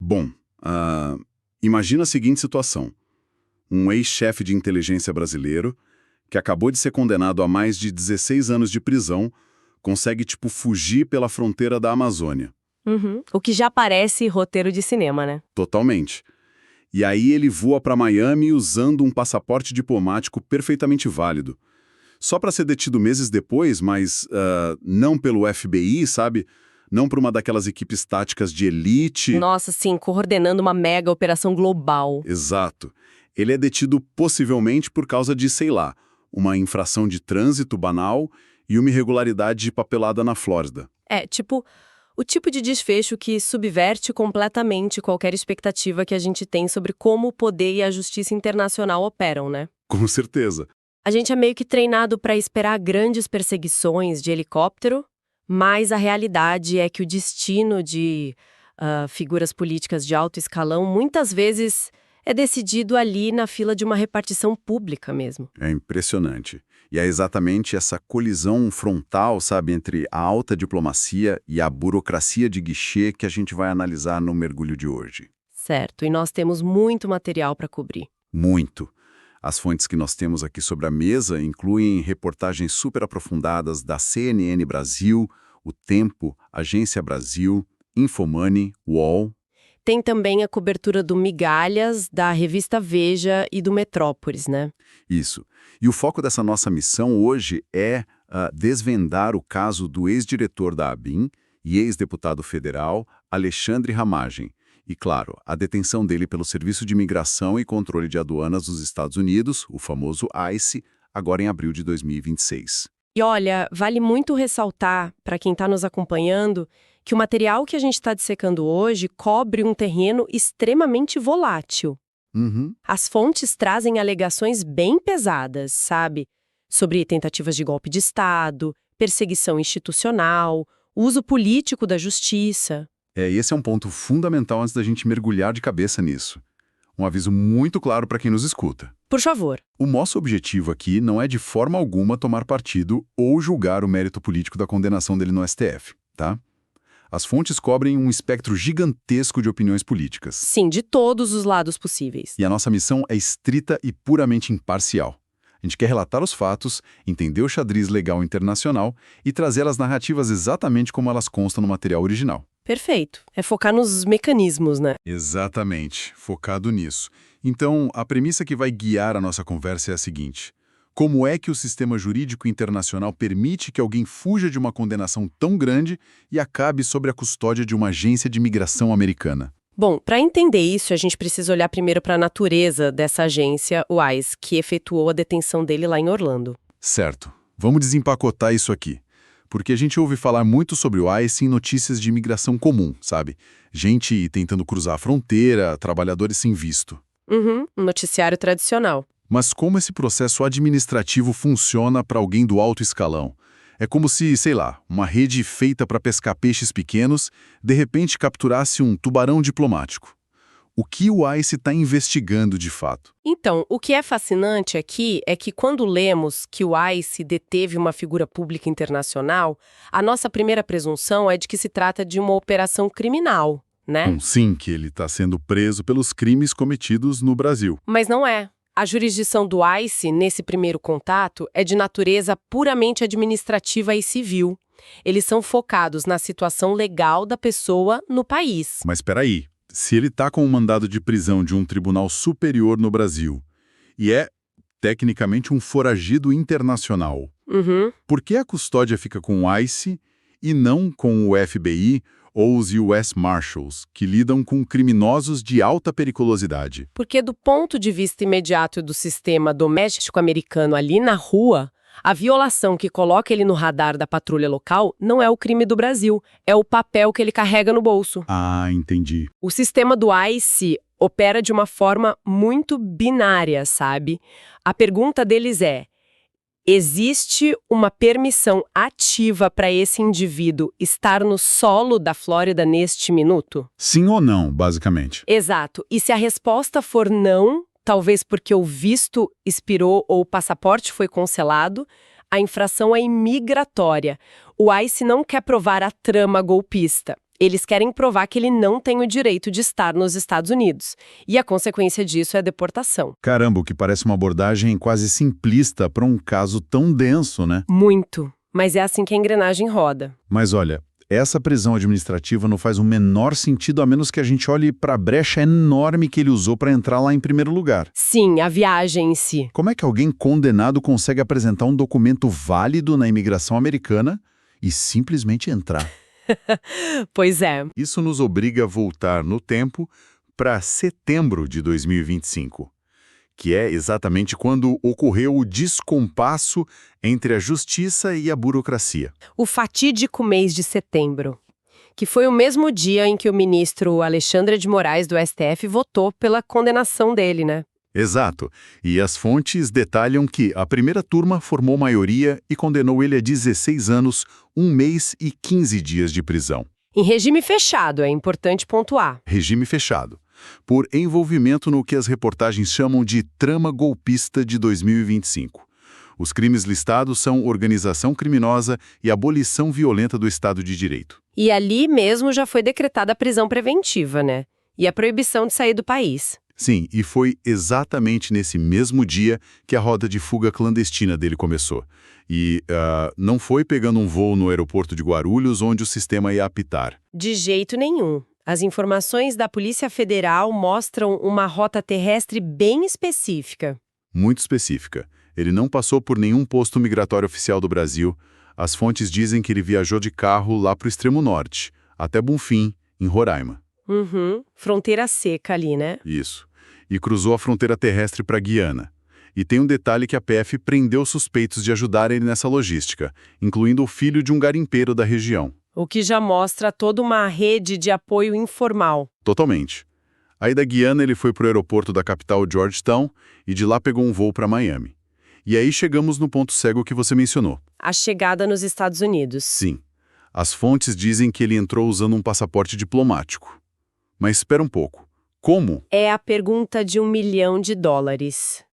Bom, imagina a seguinte situação. Um ex-chefe de inteligência brasileiro, que acabou de ser condenado a mais de 16 anos de prisão, consegue, fugir pela fronteira da Amazônia. Uhum. O que já parece roteiro de cinema, né? Totalmente. E aí ele voa para Miami usando um passaporte diplomático perfeitamente válido. Só para ser detido meses depois, mas não pelo FBI, sabe? Não por uma daquelas equipes táticas de elite. Nossa, sim, coordenando uma mega operação global. Exato. Ele é detido possivelmente por causa de, sei lá, uma infração de trânsito banal e uma irregularidade de papelada na Flórida. O tipo de desfecho que subverte completamente qualquer expectativa que a gente tem sobre como o poder e a justiça internacional operam, né? Com certeza. A gente é meio que treinado para esperar grandes perseguições de helicóptero, mas a realidade é que o destino de figuras políticas de alto escalão muitas vezes é decidido ali na fila de uma repartição pública mesmo. É impressionante. E é exatamente essa colisão frontal, sabe, entre a alta diplomacia e a burocracia de guichê que a gente vai analisar no mergulho de hoje. Certo, e nós temos muito material para cobrir. Muito. As fontes que nós temos aqui sobre a mesa incluem reportagens super aprofundadas da CNN Brasil, O Tempo, Agência Brasil, Infomoney, UOL. Tem também a cobertura do Migalhas, da revista Veja e do Metrópolis, né? Isso. E o foco dessa nossa missão hoje é desvendar o caso do ex-diretor da ABIN e ex-deputado federal Alexandre Ramagem. E, claro, a detenção dele pelo Serviço de Imigração e Controle de Aduanas dos Estados Unidos, o famoso ICE, agora em abril de 2026. E olha, vale muito ressaltar, para quem está nos acompanhando, que o material que a gente está dissecando hoje cobre um terreno extremamente volátil. Uhum. As fontes trazem alegações bem pesadas, sabe? Sobre tentativas de golpe de Estado, perseguição institucional, uso político da justiça. Esse é um ponto fundamental antes da gente mergulhar de cabeça nisso. Um aviso muito claro para quem nos escuta. Por favor. O nosso objetivo aqui não é de forma alguma tomar partido ou julgar o mérito político da condenação dele no STF, tá? As fontes cobrem um espectro gigantesco de opiniões políticas. Sim, de todos os lados possíveis. E a nossa missão é estrita e puramente imparcial. A gente quer relatar os fatos, entender o xadrez legal internacional e trazer as narrativas exatamente como elas constam no material original. Perfeito. É focar nos mecanismos, né? Exatamente, focado nisso. Então, a premissa que vai guiar a nossa conversa é a seguinte: como é que o sistema jurídico internacional permite que alguém fuja de uma condenação tão grande e acabe sob a custódia de uma agência de imigração americana? Bom, para entender isso, a gente precisa olhar primeiro para a natureza dessa agência, o ICE, que efetuou a detenção dele lá em Orlando. Certo. Vamos desempacotar isso aqui. Porque a gente ouve falar muito sobre o ICE em notícias de imigração comum, sabe? Gente tentando cruzar a fronteira, trabalhadores sem visto. Um noticiário tradicional. Mas como esse processo administrativo funciona para alguém do alto escalão? É como se, sei lá, uma rede feita para pescar peixes pequenos, de repente capturasse um tubarão diplomático. O que o ICE está investigando de fato? Então, o que é fascinante aqui é que quando lemos que o ICE deteve uma figura pública internacional, a nossa primeira presunção é de que se trata de uma operação criminal, né? Sim, que ele está sendo preso pelos crimes cometidos no Brasil. Mas não é. A jurisdição do ICE, nesse primeiro contato, é de natureza puramente administrativa e civil. Eles são focados na situação legal da pessoa no país. Mas espera aí. Se ele está com um mandado de prisão de um tribunal superior no Brasil e é, tecnicamente, um foragido internacional, por que a custódia fica com o ICE e não com o FBI ou os US Marshals, que lidam com criminosos de alta periculosidade? Porque do ponto de vista imediato do sistema doméstico americano ali na rua, a violação que coloca ele no radar da patrulha local não é o crime do Brasil, é o papel que ele carrega no bolso. Ah, entendi. O sistema do ICE opera de uma forma muito binária, sabe? A pergunta deles é: existe uma permissão ativa para esse indivíduo estar no solo da Flórida neste minuto? Sim ou não, basicamente. Exato. E se a resposta for não, talvez porque o visto expirou ou o passaporte foi cancelado, a infração é imigratória. O ICE não quer provar a trama golpista. Eles querem provar que ele não tem o direito de estar nos Estados Unidos. E a consequência disso é a deportação. Caramba, o que parece uma abordagem quase simplista para um caso tão denso, né? Muito. Mas é assim que a engrenagem roda. Mas olha, essa prisão administrativa não faz o menor sentido a menos que a gente olhe para a brecha enorme que ele usou para entrar lá em primeiro lugar. Sim, a viagem em si. Como é que alguém condenado consegue apresentar um documento válido na imigração americana e simplesmente entrar? Pois é. Isso nos obriga a voltar no tempo para setembro de 2025, que é exatamente quando ocorreu o descompasso entre a justiça e a burocracia. O fatídico mês de setembro, que foi o mesmo dia em que o ministro Alexandre de Moraes, do STF, votou pela condenação dele, né? Exato. E as fontes detalham que a primeira turma formou maioria e condenou ele a 16 anos, 1 mês e 15 dias de prisão. Em regime fechado, é importante pontuar. Regime fechado. Por envolvimento no que as reportagens chamam de trama golpista de 2025. Os crimes listados são organização criminosa e abolição violenta do Estado de Direito. E ali mesmo já foi decretada a prisão preventiva, né? E a proibição de sair do país. Sim, e foi exatamente nesse mesmo dia que a roda de fuga clandestina dele começou. E não foi pegando um voo no aeroporto de Guarulhos onde o sistema ia apitar. De jeito nenhum. As informações da Polícia Federal mostram uma rota terrestre bem específica. Muito específica. Ele não passou por nenhum posto migratório oficial do Brasil. As fontes dizem que ele viajou de carro lá para o extremo norte, até Bonfim, em Roraima. Fronteira seca ali, né? Isso. E cruzou a fronteira terrestre para Guiana. E tem um detalhe que a PF prendeu suspeitos de ajudar ele nessa logística, incluindo o filho de um garimpeiro da região. O que já mostra toda uma rede de apoio informal. Totalmente. Aí da Guiana ele foi para o aeroporto da capital Georgetown e de lá pegou um voo para Miami. E aí chegamos no ponto cego que você mencionou. A chegada nos Estados Unidos. Sim. As fontes dizem que ele entrou usando um passaporte diplomático. Mas espera um pouco. Como? É a pergunta de $1 milhão.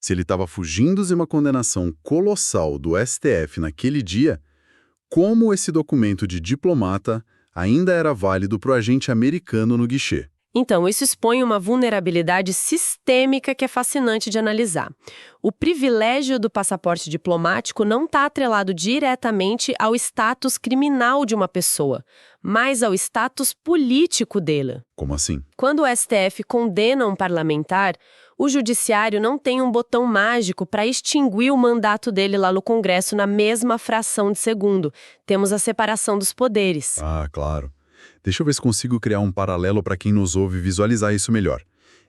Se ele estava fugindo de uma condenação colossal do STF naquele dia, como esse documento de diplomata ainda era válido para o agente americano no guichê? Então, isso expõe uma vulnerabilidade sistêmica que é fascinante de analisar. O privilégio do passaporte diplomático não está atrelado diretamente ao status criminal de uma pessoa, mas ao status político dele. Como assim? Quando o STF condena um parlamentar, o judiciário não tem um botão mágico para extinguir o mandato dele lá no Congresso na mesma fração de segundo. Temos a separação dos poderes. Ah, claro. Deixa eu ver se consigo criar um paralelo para quem nos ouve visualizar isso melhor.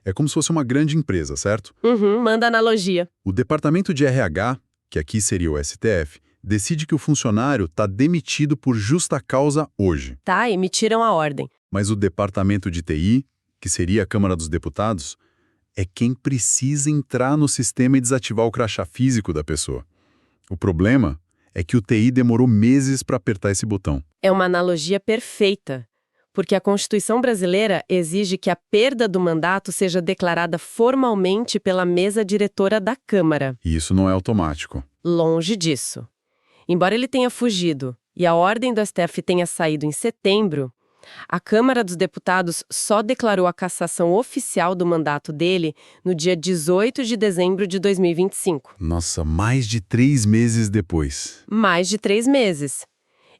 É como se fosse uma grande empresa, certo? Manda analogia. O departamento de RH, que aqui seria o STF, decide que o funcionário está demitido por justa causa hoje. Tá, emitiram a ordem. Mas o departamento de TI, que seria a Câmara dos Deputados, é quem precisa entrar no sistema e desativar o crachá físico da pessoa. O problema é que o TI demorou meses para apertar esse botão. É uma analogia perfeita, porque a Constituição brasileira exige que a perda do mandato seja declarada formalmente pela mesa diretora da Câmara. E isso não é automático. Longe disso. Embora ele tenha fugido e a ordem do STF tenha saído em setembro, a Câmara dos Deputados só declarou a cassação oficial do mandato dele no dia 18 de dezembro de 2025. Nossa, mais de 3 meses depois. Mais de 3 meses.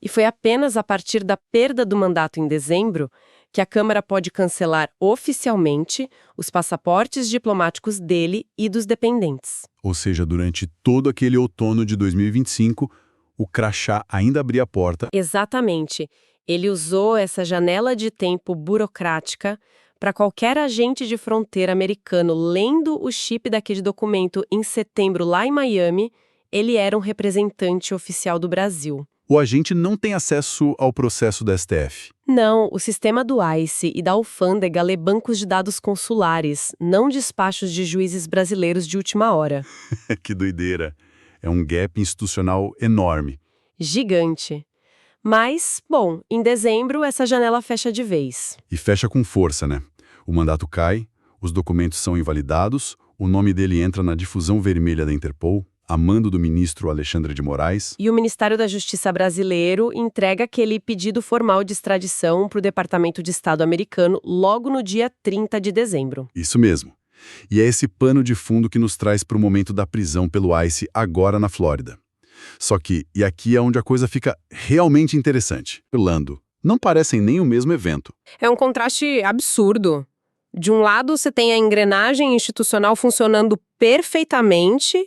E foi apenas a partir da perda do mandato em dezembro que a Câmara pode cancelar oficialmente os passaportes diplomáticos dele e dos dependentes. Ou seja, durante todo aquele outono de 2025, o crachá ainda abria a porta. Exatamente. Ele usou essa janela de tempo burocrática para qualquer agente de fronteira americano lendo o chip daquele documento em setembro lá em Miami, ele era um representante oficial do Brasil. O agente não tem acesso ao processo da STF. Não, o sistema do ICE e da alfândega lê bancos de dados consulares, não despachos de juízes brasileiros de última hora. Que doideira. É um gap institucional enorme. Gigante. Mas, bom, em dezembro essa janela fecha de vez. E fecha com força, né? O mandato cai, os documentos são invalidados, o nome dele entra na difusão vermelha da Interpol, a mando do ministro Alexandre de Moraes. E o Ministério da Justiça brasileiro entrega aquele pedido formal de extradição para o Departamento de Estado americano logo no dia 30 de dezembro. Isso mesmo. E é esse pano de fundo que nos traz para o momento da prisão pelo ICE agora na Flórida. Só que, e aqui é onde a coisa fica realmente interessante. Orlando, não parecem nem o mesmo evento. É um contraste absurdo. De um lado, você tem a engrenagem institucional funcionando perfeitamente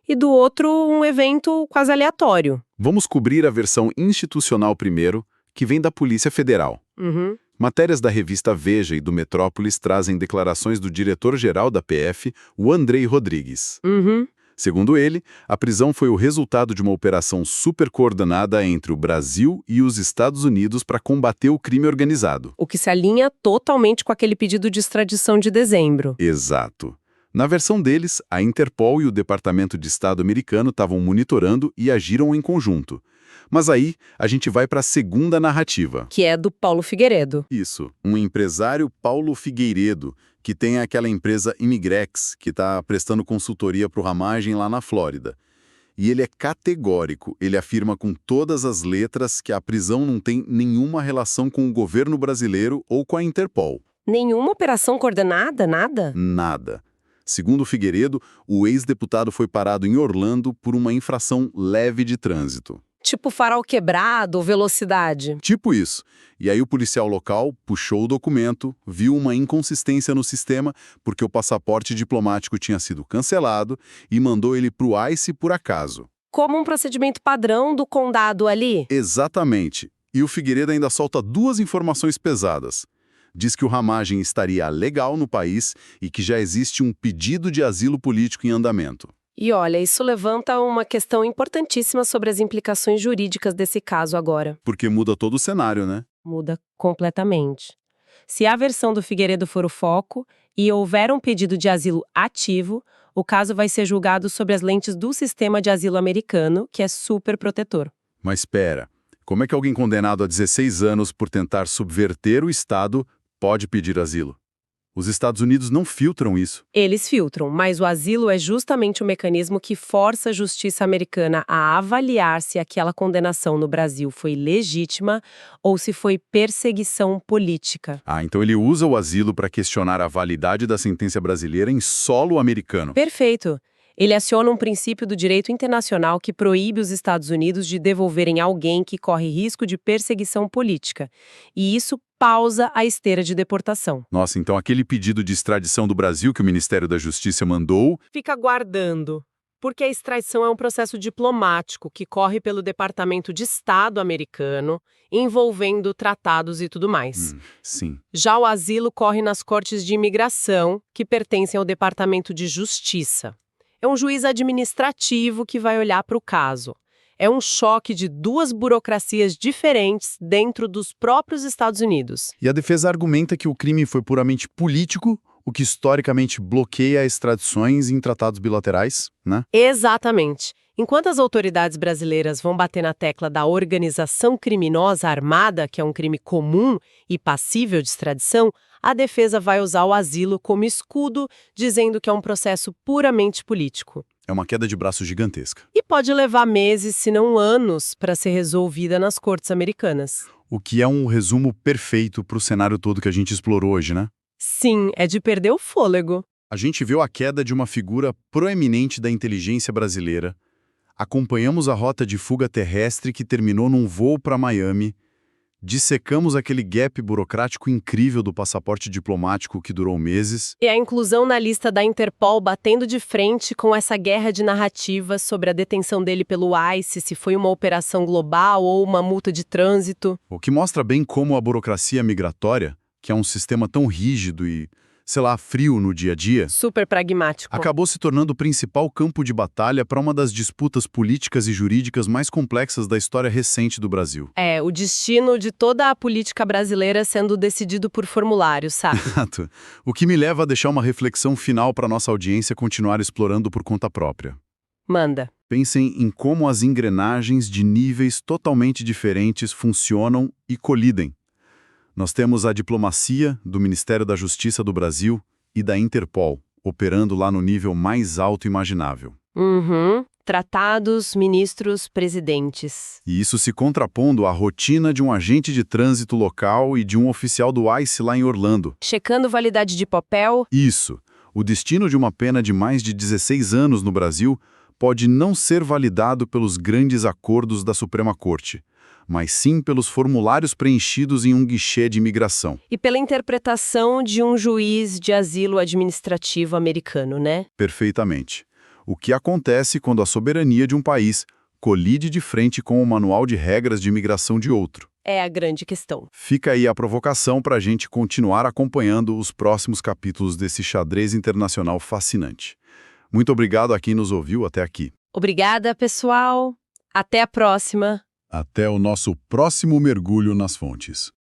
e do outro, um evento quase aleatório. Vamos cobrir a versão institucional primeiro, que vem da Polícia Federal. Matérias da revista Veja e do Metrópolis trazem declarações do diretor-geral da PF, o Andrei Rodrigues. Segundo ele, a prisão foi o resultado de uma operação supercoordenada entre o Brasil e os Estados Unidos para combater o crime organizado. O que se alinha totalmente com aquele pedido de extradição de dezembro. Exato. Na versão deles, a Interpol e o Departamento de Estado americano estavam monitorando e agiram em conjunto. Mas aí, a gente vai para a segunda narrativa. Que é do Paulo Figueiredo. Isso, um empresário Paulo Figueiredo, que tem aquela empresa Imigrex, que está prestando consultoria para o Ramagem lá na Flórida. E ele é categórico, ele afirma com todas as letras que a prisão não tem nenhuma relação com o governo brasileiro ou com a Interpol. Nenhuma operação coordenada, nada? Nada. Segundo Figueiredo, o ex-deputado foi parado em Orlando por uma infração leve de trânsito. Tipo farol quebrado ou velocidade? Tipo isso. E aí o policial local puxou o documento, viu uma inconsistência no sistema porque o passaporte diplomático tinha sido cancelado e mandou ele para o ICE por acaso. Como um procedimento padrão do condado ali? Exatamente. E o Figueiredo ainda solta duas informações pesadas. Diz que o Ramagem estaria legal no país e que já existe um pedido de asilo político em andamento. E olha, isso levanta uma questão importantíssima sobre as implicações jurídicas desse caso agora. Porque muda todo o cenário, né? Muda completamente. Se a versão do Figueiredo for o foco e houver um pedido de asilo ativo, o caso vai ser julgado sob as lentes do sistema de asilo americano, que é super protetor. Mas espera, como é que alguém condenado a 16 anos por tentar subverter o Estado pode pedir asilo? Os Estados Unidos não filtram isso. Eles filtram, mas o asilo é justamente o mecanismo que força a justiça americana a avaliar se aquela condenação no Brasil foi legítima ou se foi perseguição política. Então ele usa o asilo para questionar a validade da sentença brasileira em solo americano. Perfeito. Ele aciona um princípio do direito internacional que proíbe os Estados Unidos de devolverem alguém que corre risco de perseguição política. E isso pausa a esteira de deportação. Nossa, então aquele pedido de extradição do Brasil que o Ministério da Justiça mandou... Fica aguardando, porque a extradição é um processo diplomático que corre pelo Departamento de Estado americano, envolvendo tratados e tudo mais. Sim. Já o asilo corre nas cortes de imigração, que pertencem ao Departamento de Justiça. É um juiz administrativo que vai olhar para o caso. É um choque de duas burocracias diferentes dentro dos próprios Estados Unidos. E a defesa argumenta que o crime foi puramente político, o que historicamente bloqueia extradições em tratados bilaterais, né? Exatamente. Enquanto as autoridades brasileiras vão bater na tecla da organização criminosa armada, que é um crime comum e passível de extradição, a defesa vai usar o asilo como escudo, dizendo que é um processo puramente político. É uma queda de braço gigantesca. E pode levar meses, se não anos, para ser resolvida nas cortes americanas. O que é um resumo perfeito para o cenário todo que a gente explorou hoje, né? Sim, é de perder o fôlego. A gente viu a queda de uma figura proeminente da inteligência brasileira. Acompanhamos a rota de fuga terrestre que terminou num voo para Miami. Dissecamos aquele gap burocrático incrível do passaporte diplomático que durou meses. E a inclusão na lista da Interpol batendo de frente com essa guerra de narrativas sobre a detenção dele pelo ICE, se foi uma operação global ou uma multa de trânsito. O que mostra bem como a burocracia migratória, que é um sistema tão rígido e, sei lá, frio no dia a dia, super pragmático, acabou se tornando o principal campo de batalha para uma das disputas políticas e jurídicas mais complexas da história recente do Brasil. É, o destino de toda a política brasileira sendo decidido por formulário, sabe? Exato. O que me leva a deixar uma reflexão final para nossa audiência continuar explorando por conta própria. Manda. Pensem em como as engrenagens de níveis totalmente diferentes funcionam e colidem. Nós temos a diplomacia do Ministério da Justiça do Brasil e da Interpol, operando lá no nível mais alto imaginável. tratados, ministros, presidentes. E isso se contrapondo à rotina de um agente de trânsito local e de um oficial do ICE lá em Orlando. Checando validade de papel. Isso. O destino de uma pena de mais de 16 anos no Brasil pode não ser validado pelos grandes acordos da Suprema Corte, mas sim pelos formulários preenchidos em um guichê de imigração. E pela interpretação de um juiz de asilo administrativo americano, né? Perfeitamente. O que acontece quando a soberania de um país colide de frente com o manual de regras de imigração de outro? É a grande questão. Fica aí a provocação para a gente continuar acompanhando os próximos capítulos desse xadrez internacional fascinante. Muito obrigado a quem nos ouviu até aqui. Obrigada, pessoal. Até a próxima. Até o nosso próximo mergulho nas fontes.